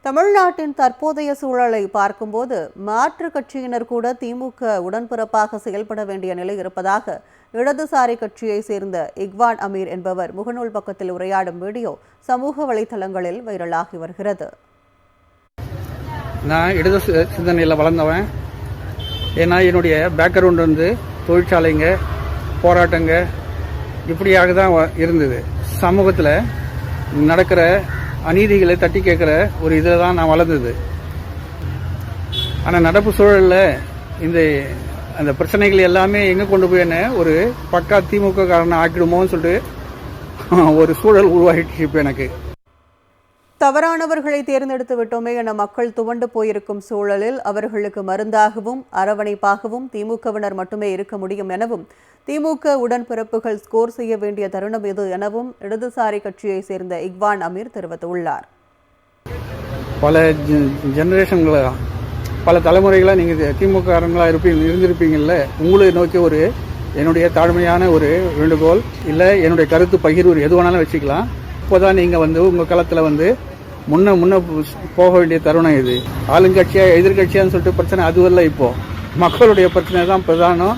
தமிழ்நாட்டின் தற்போதைய சூழலை பார்க்கும்போது மாற்றுக் கட்சியினர் கூட திமுக உடன்பிறப்பாக செயல்பட வேண்டிய நிலை இருப்பதாக இடதுசாரி கட்சியை சேர்ந்த இக்வான் அமீர் என்பவர் முகநூல் பக்கத்தில் உரையாடும் வீடியோ சமூக வலைதளங்களில் வைரலாகி வருகிறது. நான் இடது சிந்தனையில் வளர்ந்தவன். ஏன்னா என்னுடைய பேக்ரவுண்ட் வந்து தொழிற்சாலைங்க, போராட்டங்க இப்படியாக தான் இருந்தது. சமூகத்தில் நடக்கிற அநீதிகளை தட்டி கேட்குற ஒரு இதில் தான் நான் வளர்ந்தது. ஆனால் நடப்பு சூழலில் அந்த பிரச்சனைகள் எல்லாமே எங்கே கொண்டு போய் என்ன ஒரு பக்கா திமுக காரனை ஆக்கிடுமோன்னு சொல்லிட்டு ஒரு சூழல் உருவாகிட்டு இப்போ எனக்கு. தவறானவர்களை தேர்ந்தெடுத்து விட்டோமே என மக்கள் துவண்டு போயிருக்கும் சூழலில் அவர்களுக்கு மருந்தாகவும் அரவணைப்பாகவும் திமுகவினர் மட்டுமே இருக்க முடியும் எனவும் திமுக உடன்பிறப்புகள் ஸ்கோர் செய்ய வேண்டிய தருணம் இது எனவும் இடதுசாரி கட்சியை சேர்ந்த இக்வான் அமீர் தெரிவித்துள்ளார். பல ஜெனரேஷன்களா பல தலைமுறைகளாக நீங்கள் திமுக இருந்திருப்பீங்கல்ல, உங்களை நோக்கி ஒரு என்னுடைய தாழ்மையான ஒரு வேண்டுகோள் இல்லை, என்னுடைய கருத்து பகிர்வு எது வேணாலும் வச்சுக்கலாம். இப்போதான் நீங்கள் உங்கள் களத்தில் முன்ன போக வேண்டிய தருணம் இது. ஆளுங்கட்சியா எதிர்கட்சியான்னு சொல்லிட்டு பிரச்சனை அதுவல்ல. இப்போ மக்களுடைய பிரச்சனை தான் பிரதானம்.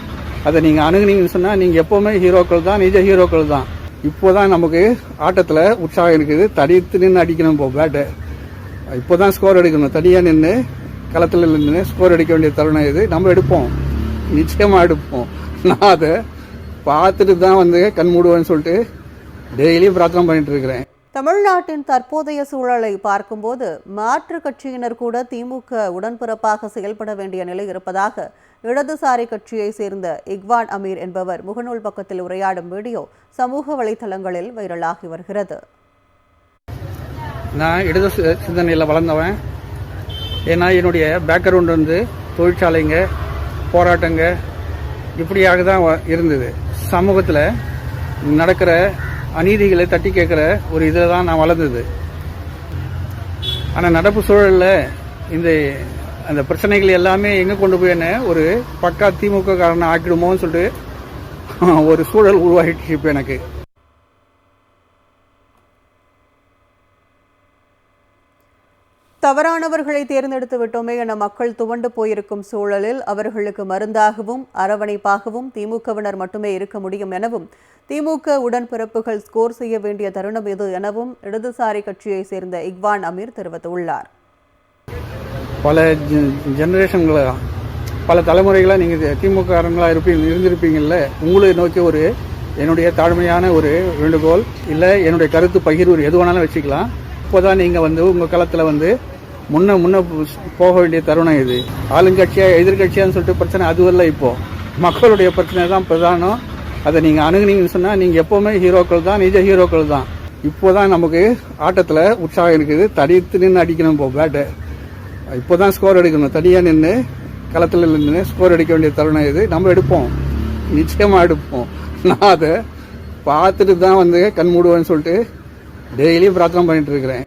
அதை நீங்கள் அணுகுனீங்கன்னு சொன்னால் நீங்கள் எப்போவுமே ஹீரோக்கள் தான், நிஜ ஹீரோக்கள் தான். இப்போதான் நமக்கு ஆட்டத்தில் உற்சாகம் இருக்குது. தடித்து நின்று அடிக்கணும். இப்போ பேட்டை இப்போதான் ஸ்கோர் எடுக்கணும். தனியாக நின்று களத்தில் நின்று ஸ்கோர் அடிக்க வேண்டிய தருணம் இது. நம்ம எடுப்போம், நிச்சயமாக எடுப்போம். நான் அதை பார்த்துட்டு தான் கண் மூடுவேன்னு சொல்லிட்டு டெய்லியும் பிரார்த்தனை பண்ணிட்டு இருக்கிறேன். தமிழ்நாட்டின் தற்போதைய சூழலை பார்க்கும்போது மாற்றுக் கட்சியினர் கூட திமுக உடன்பிறப்பாக செயல்பட வேண்டிய நிலை இருப்பதாக இடதுசாரி கட்சியை சேர்ந்த இக்வான் அமீர் என்பவர் முகநூல் பக்கத்தில் உரையாடும் வீடியோ சமூக வலைதளங்களில் வைரலாகி வருகிறது. நான் இடது சிந்தனையில் வளர்ந்தவன். ஏன்னா என்னுடைய பேக்ரவுண்ட் வந்து தொழிற்சாலைங்க, போராட்டங்க இப்படியாக தான் இருந்தது. சமூகத்தில் நடக்கிற அநீதிகளை தட்டி கேட்குற ஒரு இதில் தான் நான் வளர்ந்தது. ஆனால் நடப்பு சூழலில் அந்த பிரச்சனைகள் எல்லாமே எங்கே கொண்டு போய் என்ன ஒரு பக்கா திமுக காரனை ஆக்கிடுமோன்னு சொல்லிட்டு ஒரு சூழல் உருவாகிட்டு இப்போ எனக்கு. தவறானவர்களை தேர்ந்தெடுத்து விட்டோமே என மக்கள் துவண்டு போயிருக்கும் சூழலில் அவர்களுக்கு மருந்தாகவும் அரவணைப்பாகவும் திமுகவினர் மட்டுமே இருக்க முடியும் எனவும் திமுக உடன்பிறப்புகள் ஸ்கோர் செய்ய வேண்டிய தருணம் இது எனவும் இடதுசாரி கட்சியை சேர்ந்த இக்வான் அமீர் தெரிவித்துள்ளார். பல ஜெனரேஷன்களா பல தலைமுறைகளாக நீங்கள் திமுக இருந்திருப்பீங்கல்ல, உங்களை நோக்கி ஒரு என்னுடைய தாழ்மையான ஒரு வேண்டுகோள் இல்லை, என்னுடைய கருத்து பகிர்வு எது வேணாலும் வச்சுக்கலாம். இப்போதான் நீங்கள் உங்கள் களத்தில் முன்ன போக வேண்டிய தருணம் இது. ஆளுங்கட்சியா எதிர்கட்சியான்னு சொல்லிட்டு பிரச்சனை அதுவல்ல. இப்போ மக்களுடைய பிரச்சனை தான் பிரதானம். அதை நீங்கள் அணுகுனீங்கன்னு சொன்னால் நீங்கள் எப்போவுமே ஹீரோக்கள் தான், நிஜ ஹீரோக்கள் தான். இப்போதான் நமக்கு ஆட்டத்தில் உற்சாகம் இருக்குது. தடித்து நின்று அடிக்கணும். இப்போ பேட்டை இப்போதான் ஸ்கோர் எடுக்கணும். தனியாக நின்று களத்தில் நின்று ஸ்கோர் அடிக்க வேண்டிய தருணம் இது. நம்ம எடுப்போம், நிச்சயமாக எடுப்போம். நான் அதை பார்த்துட்டு தான் கண் மூடுவேன்னு சொல்லிட்டு டெய்லியும் பிரார்த்தனை பண்ணிட்டு இருக்கிறேன்.